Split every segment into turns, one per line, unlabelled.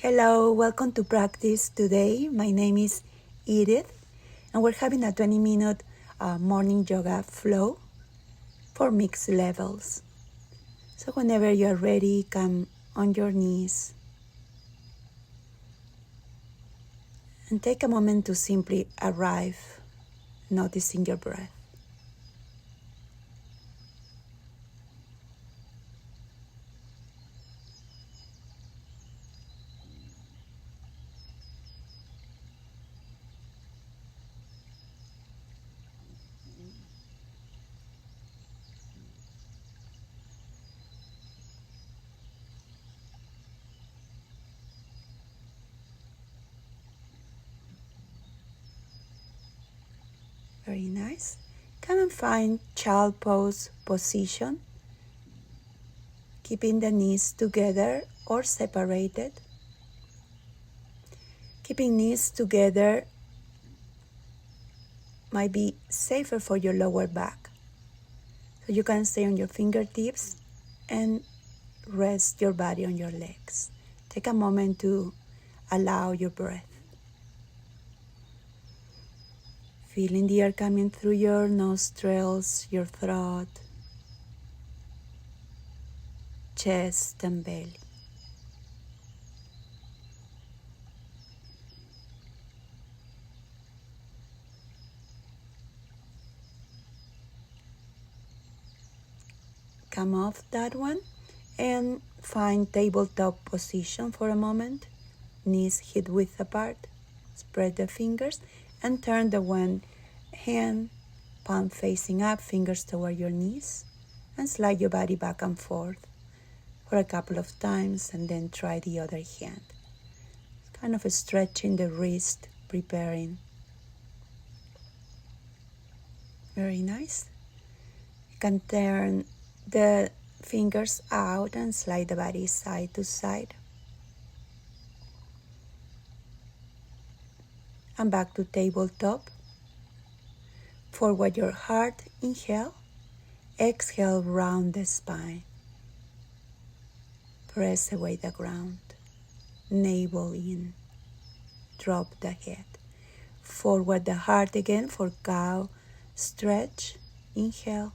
Hello, welcome to practice today. My name is Edith, and we're having a 20-minute morning yoga flow for mixed levels. So whenever you're ready, come on your knees and take a moment to simply arrive, noticing your breath. Very nice. Come and find child pose position, keeping the knees together or separated. Keeping knees together might be safer for your lower back. So you can stay on your fingertips and rest your body on your legs. Take a moment to allow your breath. Feeling the air coming through your nostrils, your throat, chest and belly. Come off that one and find tabletop position for a moment. Knees hip width apart. Spread the fingers and turn the one hand, palm facing up, fingers toward your knees, and slide your body back and forth for a couple of times, and then try the other hand. Kind of stretching the wrist, preparing. Very nice. You can turn the fingers out and slide the body side to side. And back to tabletop. Forward your heart, inhale. Exhale, round the spine. Press away the ground. Navel in. Drop the head. Forward the heart again for cow. Stretch. Inhale.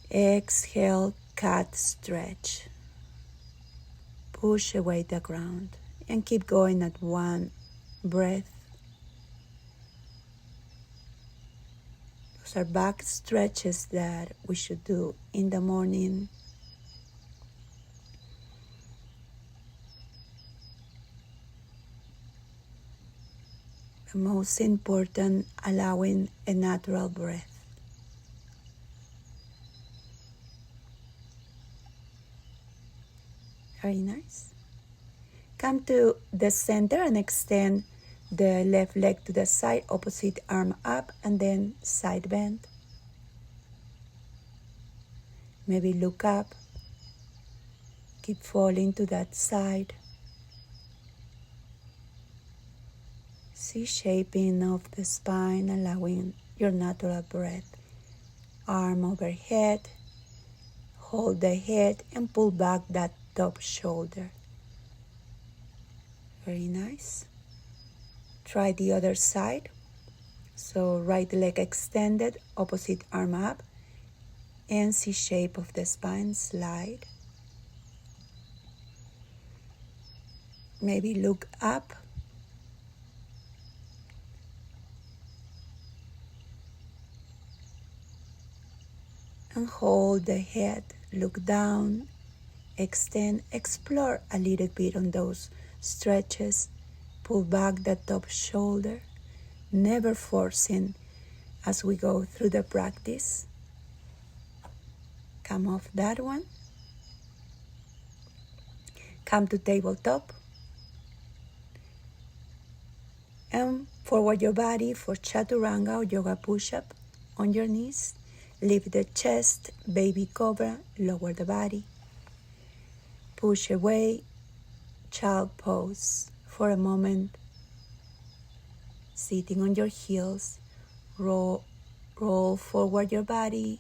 Exhale, cat stretch. Push away the ground. And keep going at one breath. Those are back stretches that we should do in the morning. The most important, allowing a natural breath. Very nice. Come to the center and extend the left leg to the side, opposite arm up, and then side bend. Maybe look up. Keep falling to that side. See shaping of the spine, allowing your natural breath. Arm overhead. Hold the head and pull back that top shoulder. Very nice. Try the other side. So right leg extended, opposite arm up, and see shape of the spine, slide. Maybe look up. And hold the head, look down, extend, explore a little bit on those stretches, pull back the top shoulder, never forcing as we go through the practice. Come off that one. Come to tabletop. And forward your body for chaturanga or yoga push-up on your knees. Lift the chest, baby cobra, lower the body. Push away, child pose for a moment. Sitting on your heels, roll forward your body,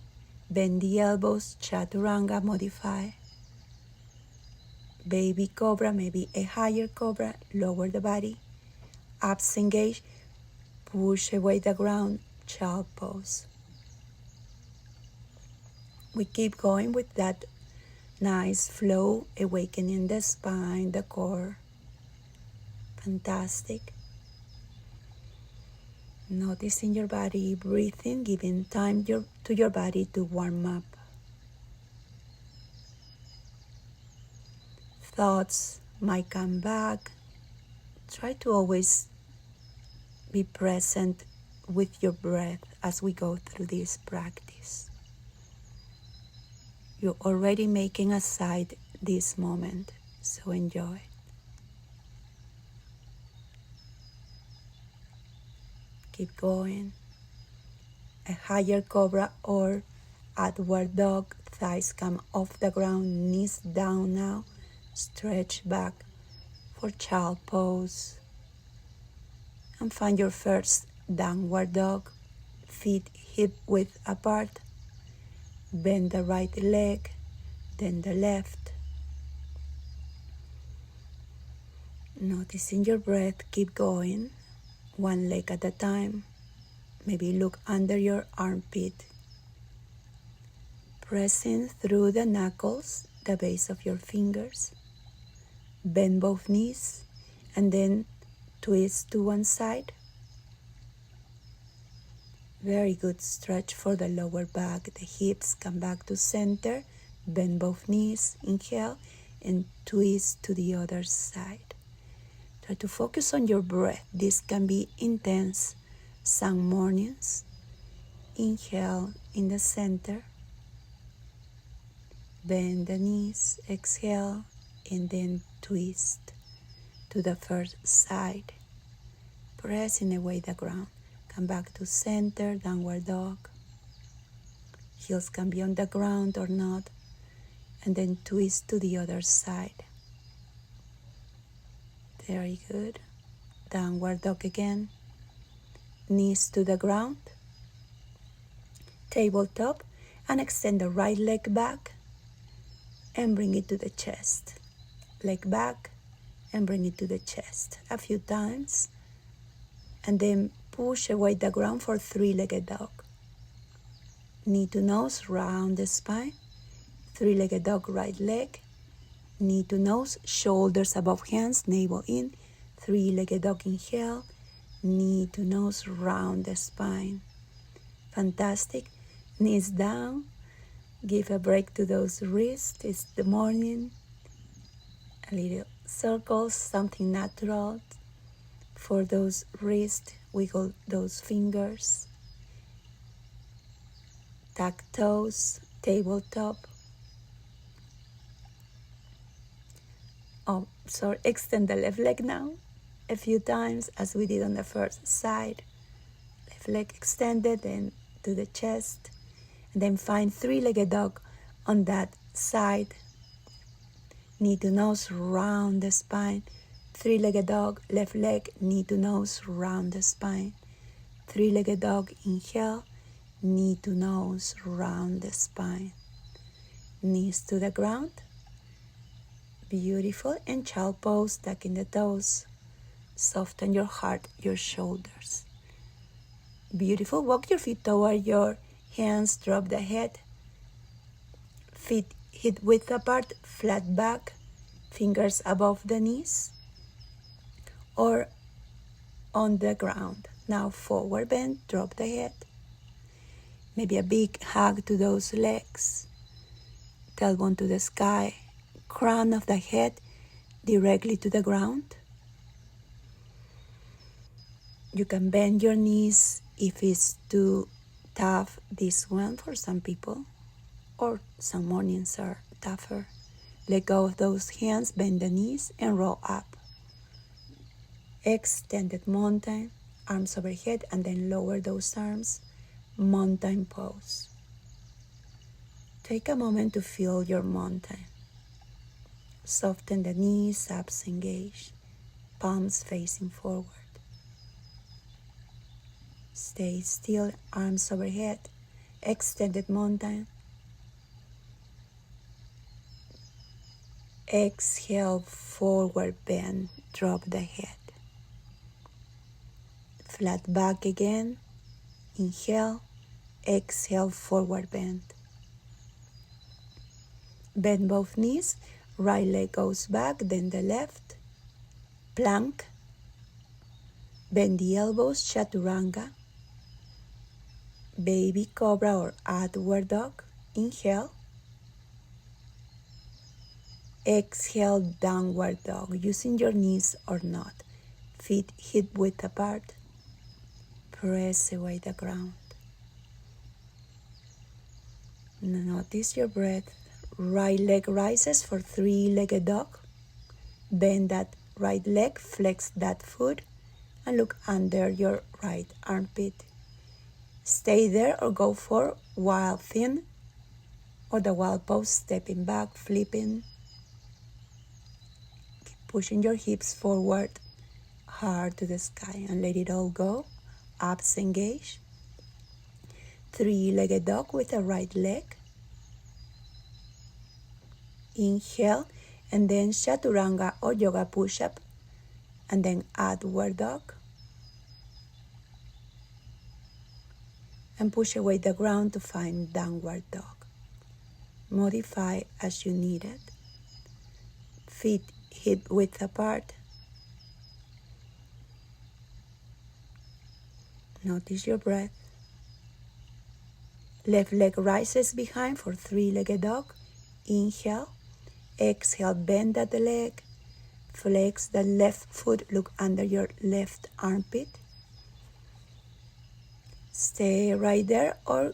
bend the elbows, chaturanga, modify. Baby cobra, maybe a higher cobra, lower the body. Abs engaged, push away the ground, child pose. We keep going with that nice flow, awakening the spine, the core. Fantastic. Noticing your body, breathing, giving time to your body to warm up. Thoughts might come back. Try to always be present with your breath as we go through this practice. You're already making aside this moment, so enjoy. Keep going. A higher cobra or outward dog. Thighs come off the ground, knees down now. Stretch back for child pose. And find your first downward dog. Feet hip width apart. Bend the right leg, then the left. Noticing your breath, keep going. One leg at a time. Maybe look under your armpit. Pressing through the knuckles, the base of your fingers. Bend both knees and then twist to one side. Very good stretch for the lower back. The hips come back to center. Bend both knees, inhale, and twist to the other side. Try to focus on your breath. This can be intense. Some mornings. Inhale in the center. Bend the knees, exhale, and then twist to the first side. Pressing away the ground. Come back to center, downward dog. Heels can be on the ground or not. And then twist to the other side. Very good. Downward dog again. Knees to the ground. Tabletop. And extend the right leg back. And bring it to the chest. Leg back. And bring it to the chest. A few times. And then push away the ground for three-legged dog. Knee to nose, round the spine. Three-legged dog, right leg. Knee to nose, shoulders above hands, navel in. Three-legged dog, inhale. Knee to nose, round the spine. Fantastic. Knees down. Give a break to those wrists. It's the morning. A little circles, something natural. For those wrists, wiggle those fingers. Tuck toes, tabletop. Extend the left leg now. A few times as we did on the first side. Left leg extended, then to the chest. And then find three-legged dog on that side. Knee to nose, round the spine. Three-legged dog, left leg, knee to nose, round the spine. Three-legged dog, inhale, knee to nose, round the spine. Knees to the ground. Beautiful. And child pose, tucking the toes. Soften your heart, your shoulders. Beautiful. Walk your feet toward your hands, drop the head. Feet hip width apart, flat back, fingers above the knees. Or on the ground. Now forward bend, drop the head. Maybe a big hug to those legs. Tailbone to the sky. Crown of the head directly to the ground. You can bend your knees if it's too tough, this one for some people. Or some mornings are tougher. Let go of those hands, bend the knees and roll up. Extended mountain, arms overhead, and then lower those arms, mountain pose. Take a moment to feel your mountain. Soften the knees, abs engaged, palms facing forward. Stay still, arms overhead, extended mountain. Exhale, forward bend, drop the head. Flat back again. Inhale, exhale, forward bend. Bend both knees, right leg goes back, then the left. Plank. Bend the elbows, chaturanga. Baby cobra or outward dog. Inhale. Exhale, downward dog, using your knees or not. Feet hip width apart. Press away the ground. Notice your breath. Right leg rises for three-legged dog. Bend that right leg, flex that foot, and look under your right armpit. Stay there or go for wild thin or the wild pose, stepping back, flipping. Keep pushing your hips forward, hard to the sky, and let it all go. Abs engage. Three-legged dog with the right leg. Inhale, and then chaturanga or yoga push-up, and then outward dog. And push away the ground to find downward dog. Modify as you need it. Feet hip width apart. Notice your breath. Left leg rises behind for three-legged dog. Inhale. Exhale, bend at the leg. Flex the left foot, look under your left armpit. Stay right there or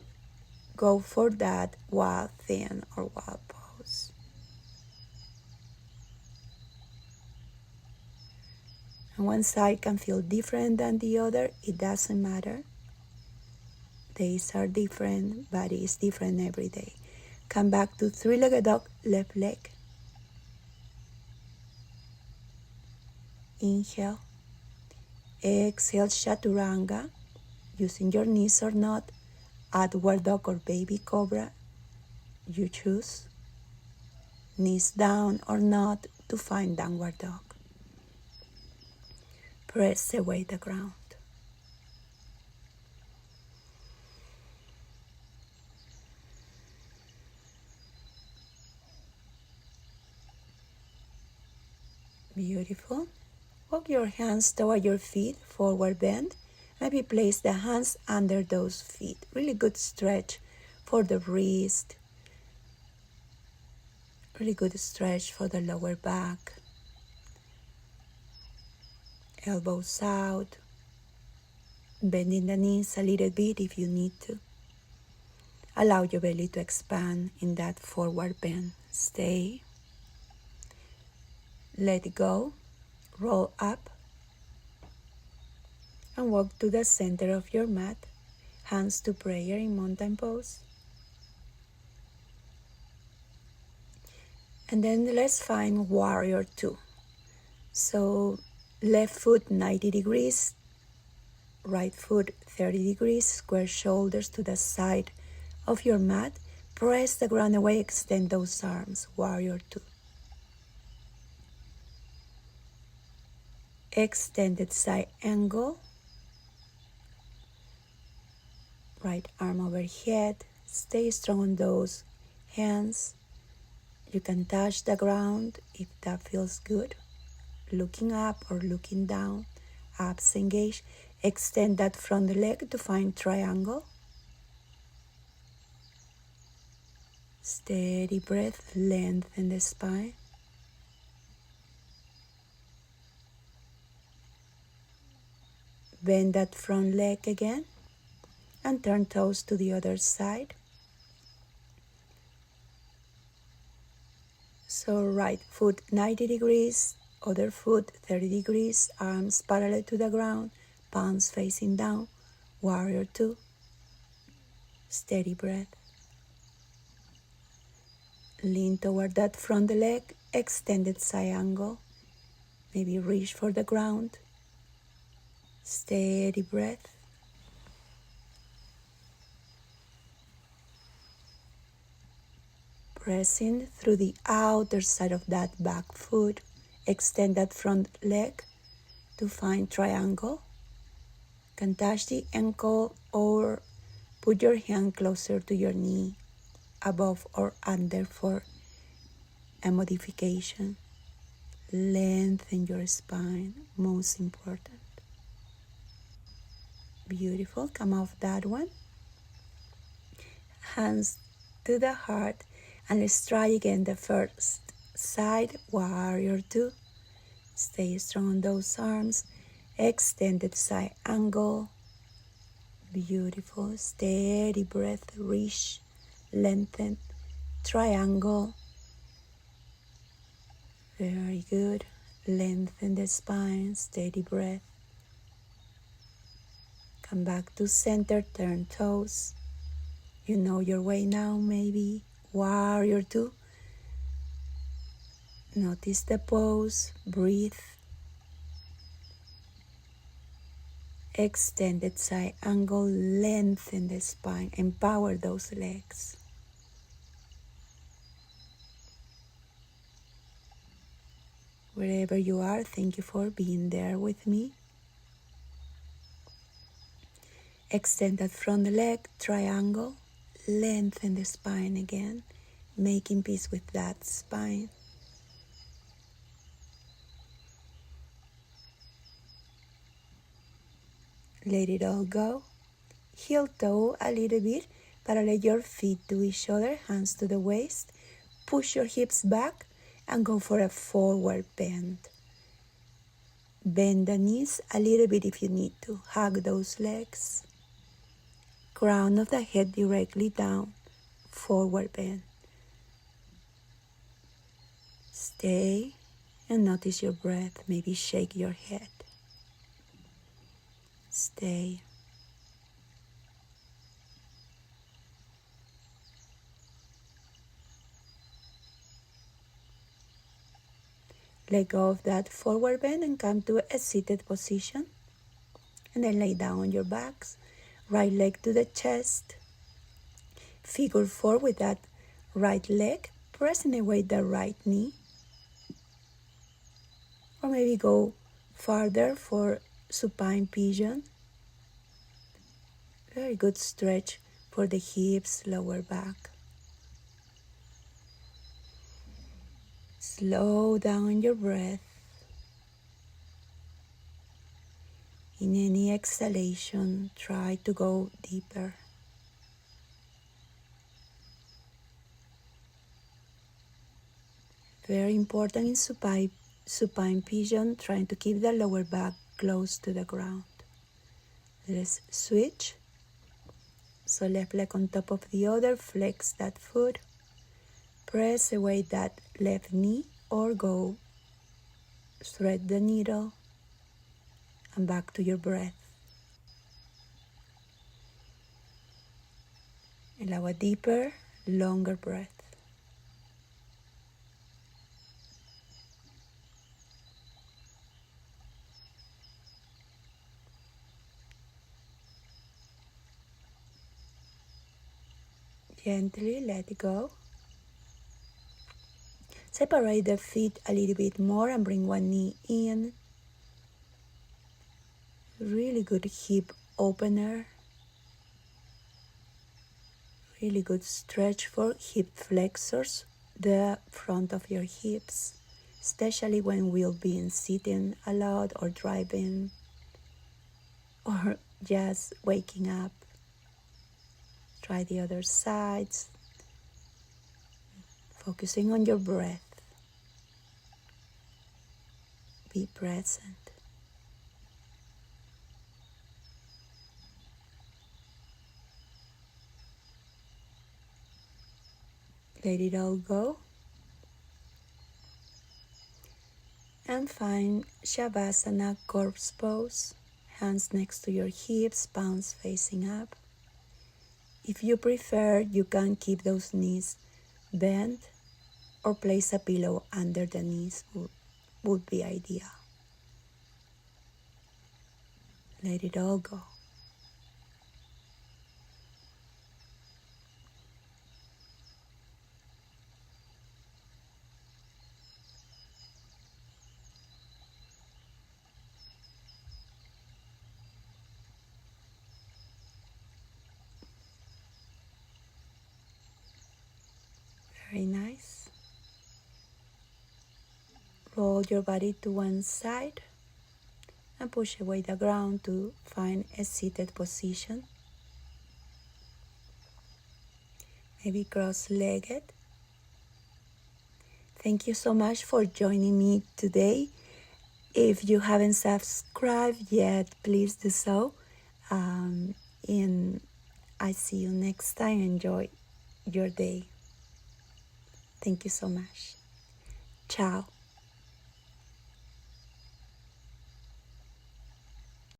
go for that wild thin or wild pose. And one side can feel different than the other. It doesn't matter. Days are different, body is different every day. Come back to three-legged dog, left leg. Inhale. Exhale, chaturanga, using your knees or not. Outward dog or baby cobra, you choose. Knees down or not to find downward dog. Press away the ground. Beautiful. Walk your hands toward your feet, forward bend. Maybe place the hands under those feet. Really good stretch for the wrist. Really good stretch for the lower back. Elbows out. Bending the knees a little bit if you need to. Allow your belly to expand in that forward bend. Stay. Let go. Roll up. And walk to the center of your mat. Hands to prayer in mountain pose. And then let's find warrior two. So left foot 90 degrees, right foot 30 degrees, square shoulders to the side of your mat. Press the ground away, extend those arms, warrior two. Extended side angle. Right arm overhead. Stay strong on those hands. You can touch the ground if that feels good. Looking up or looking down. Abs engage. Extend that front leg to find triangle. Steady breath, lengthen the spine. Bend that front leg again and turn toes to the other side. So right foot 90 degrees, other foot 30 degrees, arms parallel to the ground, palms facing down, warrior two. Steady breath. Lean toward that front leg, extended side angle. Maybe reach for the ground. Steady breath. Pressing through the outer side of that back foot. Extend that front leg to find triangle. Can touch the ankle or put your hand closer to your knee, above or under for a modification. Lengthen your spine, most important. Beautiful, come off that one. Hands to the heart, and let's try again the first side, warrior two. Stay strong on those arms. Extended side angle. Beautiful, steady breath, reach, lengthen, triangle. Very good. Lengthen the spine, steady breath. Come back to center, turn toes. You know your way now, maybe. Warrior two. Notice the pose, breathe. Extended side angle, lengthen the spine, empower those legs. Wherever you are, thank you for being there with me. Extend that front leg, triangle, lengthen the spine again, making peace with that spine. Let it all go. Heel toe a little bit, parallel your feet to each other, hands to the waist. Push your hips back and go for a forward bend. Bend the knees a little bit if you need to. Hug those legs. Crown of the head directly down. Forward bend. Stay and notice your breath. Maybe shake your head. Stay. Let go of that forward bend and come to a seated position. And then lay down on your backs. Right leg to the chest. Figure four with that right leg, pressing away the right knee. Or maybe go farther for supine pigeon. Very good stretch for the hips, lower back. Slow down your breath. In any exhalation, try to go deeper. Very important in supine pigeon, trying to keep the lower back close to the ground. Let's switch. So left leg on top of the other, flex that foot. Press away that left knee or go thread the needle and back to your breath. Allow a deeper, longer breath. Gently let it go. Separate the feet a little bit more and bring one knee in. Really good hip opener. Really good stretch for hip flexors, the front of your hips, especially when we'll be sitting a lot or driving or just waking up. Try the other sides, focusing on your breath. Be present. Let it all go. And find shavasana, corpse pose. Hands next to your hips, palms facing up. If you prefer, you can keep those knees bent or place a pillow under the knees would be ideal. Let it all go. roll your body to one side and push away the ground to find a seated position. Maybe cross-legged. Thank you so much for joining me today. If you haven't subscribed yet, please do so. And I see you next time. Enjoy your day. Thank you so much. Ciao.